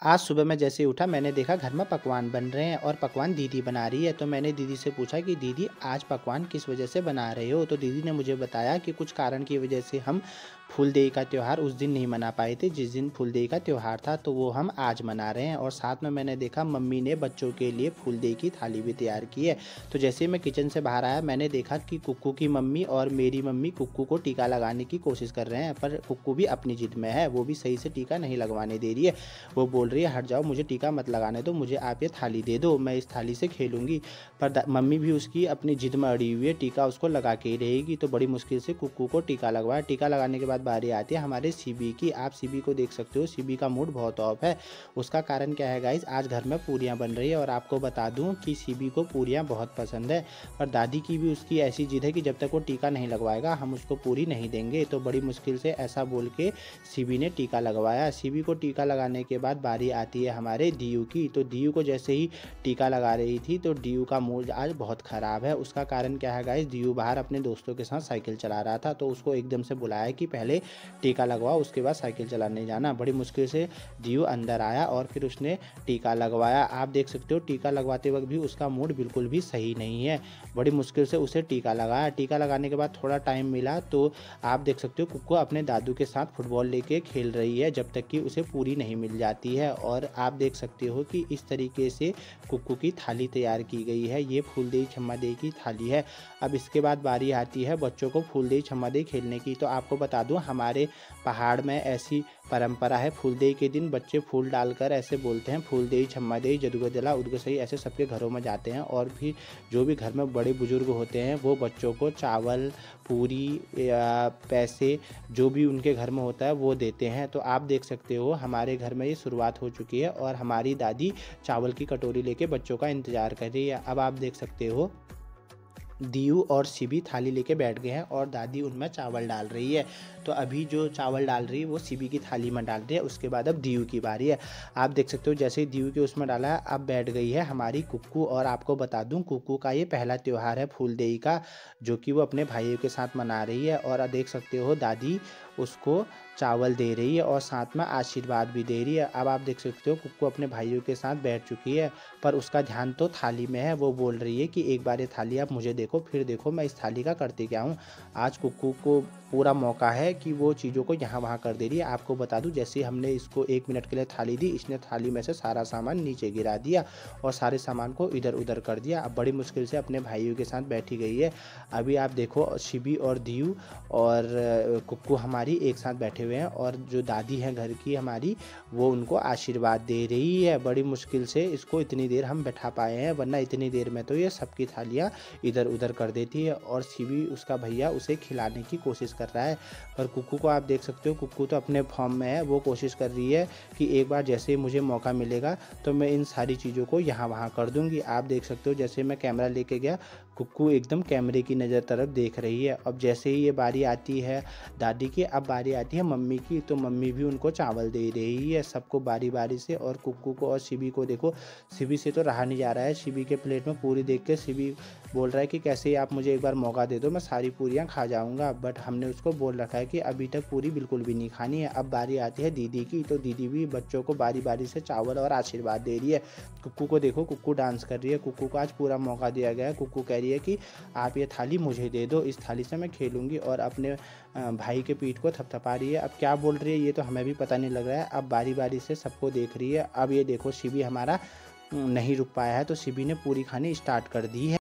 आज सुबह मैं जैसे ही उठा मैंने देखा घर में पकवान बन रहे हैं और पकवान दीदी बना रही है। तो मैंने दीदी से पूछा कि दीदी आज पकवान किस वजह से बना रहे हो? तो दीदी ने मुझे बताया कि कुछ कारण की वजह से हम फूलदेई का त्यौहार उस दिन नहीं मना पाए थे जिस दिन फूलदेई का त्यौहार था, तो वो हम आज मना रहे हैं। और साथ में मैंने देखा मम्मी ने बच्चों के लिए फूलदेई की थाली भी तैयार की है। तो जैसे ही मैं किचन से बाहर आया मैंने देखा कि कुक्कू की मम्मी और मेरी मम्मी कुक्कू को टीका लगाने की कोशिश कर रहे हैं, पर कुक्कू भी अपनी जिद में है, वो भी सही से टीका नहीं लगवाने दे रही है। वो बोल रही है हट जाओ, मुझे टीका मत लगाने दो, मुझे आप ये थाली दे दो, मैं इस थाली से खेलूंगी। पर मम्मी भी उसकी अपनी जिद में अड़ी हुई है, टीका उसको लगा के ही रहेगी। तो बड़ी मुश्किल से कुक्कू को टीका लगवाया। टीका लगाने के बाद बारी आती है हमारे सीबी की। आप सीबी को देख सकते हो, सीबी का मूड बहुत ऑफ है। उसका कारण क्या है गाइस, आज घर में पूरियां बन रही है और आपको बता दूं कि सीबी को पूरियां बहुत पसंद है। पर दादी की भी उसकी ऐसी जिद है कि जब तक वो टीका नहीं लगवाएगा हम उसको पूरी नहीं देंगे। तो बड़ी मुश्किल से ऐसा बोल के सीबी ने टीका लगवाया। सीबी को टीका लगाने के बाद बारी आती है हमारे दीयू की। तो दीयू को जैसे ही टीका लगा रही थी तो दीयू का मूड आज बहुत ख़राब है। उसका कारण क्या है गाइस, दीयू बाहर अपने दोस्तों के साथ साइकिल चला रहा था, तो उसको एकदम से बुलाया कि पहले टीका लगवाओ उसके बाद साइकिल चलाने जाना। बड़ी मुश्किल से दीयू अंदर आया और फिर उसने टीका लगवाया। आप देख सकते हो टीका लगवाते वक्त भी उसका मूड बिल्कुल भी सही नहीं है। बड़ी मुश्किल से उसे टीका लगाया। टीका लगाने के बाद थोड़ा टाइम मिला तो आप देख सकते हो कुक्कू अपने दादू के साथ फुटबॉल लेके खेल रही है जब तक कि उसे पूरी नहीं मिल जाती है। और आप देख सकते हो कि इस तरीके से कुक्कू की थाली तैयार की गई है। ये फूलदेई छम्मादेई की थाली है। अब इसके बाद बारी आती है बच्चों को फूलदेई छम्मादेई खेलने की। तो आपको बता दूं हमारे पहाड़ में ऐसी परंपरा है, फूलदेई के दिन बच्चे फूल डालकर ऐसे बोलते हैं फूलदेई छम्मादेई जदुगदला उदगसई, ऐसे सबके घरों में जाते हैं। और भी जो भी घर में बड़े बुजुर्ग होते हैं वो बच्चों को चावल, पूरी या पैसे जो भी उनके घर में होता है वो देते हैं। तो आप देख सकते हो हमारे घर में ये शुरुआत हो चुकी है और हमारी दादी चावल की कटोरी लेके बच्चों का इंतज़ार कर रही है। अब आप देख सकते हो दीयू और सीबी थाली लेके बैठ गए हैं और दादी उनमें चावल डाल रही है। तो अभी जो चावल डाल रही है वो सीबी की थाली में डाल रही है। उसके बाद अब दीयू की बारी है। आप देख सकते हो जैसे ही दीयू के उसमें डाला है अब बैठ गई है हमारी कुक्कू। और आपको बता दूं कुक्कू का ये पहला त्यौहार है फूलदेई का, जो कि वो अपने भाइयों के साथ मना रही है। और देख सकते हो दादी उसको चावल दे रही है और साथ में आशीर्वाद भी दे रही है। अब आप देख सकते हो कुक्कू अपने भाइयों के साथ बैठ चुकी है, पर उसका ध्यान तो थाली में है। वो बोल रही है कि एक बार ये थाली आप मुझे देखो, फिर देखो मैं इस थाली का करती क्या हूँ। आज कुक्कू को पूरा मौका है कि वो चीज़ों को यहाँ वहाँ कर दे रही है। आपको बता दूं जैसे हमने इसको 1 मिनट के लिए थाली दी, इसने थाली में से सारा सामान नीचे गिरा दिया और सारे सामान को इधर उधर कर दिया। अब बड़ी मुश्किल से अपने भाइयों के साथ बैठी गई है। अभी आप देखो शिबी और दीयू और कुक्कू हमारी एक साथ बैठे हुए हैं और जो दादी है घर की हमारी वो उनको आशीर्वाद दे रही है। बड़ी मुश्किल से इसको इतनी देर हम बैठा पाए हैं, वरना इतनी देर में तो ये सबकी थालियाँ इधर उधर कर देती है। और शिबी उसका भैया उसे खिलाने की कोशिश कर रहा है, पर कुक्कू को आप देख सकते हो कुक्कू तो अपने फॉर्म में है। वो कोशिश कर रही है कि एक बार जैसे ही मुझे मौका मिलेगा तो मैं इन सारी चीज़ों को यहाँ वहाँ कर दूँगी। आप देख सकते हो जैसे मैं कैमरा लेके गया कुक्कू एकदम कैमरे की नज़र तरफ देख रही है। अब जैसे ही ये बारी आती है दादी की, अब बारी आती है मम्मी की। तो मम्मी भी उनको चावल दे रही है सबको बारी बारी से। और कुक्कू को और शिबी को देखो, शिबी से तो रहा नहीं जा रहा है। शिबी के प्लेट में पूरी देख के शिबी बोल रहा है कि कैसे ही आप मुझे एक बार मौका दे दो, मैं सारी पूरियाँ खा जाऊँगा। बट हमने उसको बोल रखा है कि अभी तक पूरी बिल्कुल भी नहीं खानी है। अब बारी आती है दीदी की। तो दीदी भी बच्चों को बारी बारी से चावल और आशीर्वाद दे रही है। कुक्कू को देखो, कुक्कू डांस कर रही है। कुक्कू को आज पूरा मौका दिया गया है। कुक्कू कह रही है कि आप ये थाली मुझे दे दो, इस थाली से मैं खेलूँगी। और अपने भाई के पीठ को थपथपा रही है। अब क्या बोल रही है ये तो हमें भी पता नहीं लग रहा है। अब बारी बारी से सबको देख रही है। अब ये देखो शिबी हमारा नहीं रुक पाया है, तो शिबी ने पूरी खानी स्टार्ट कर दी है।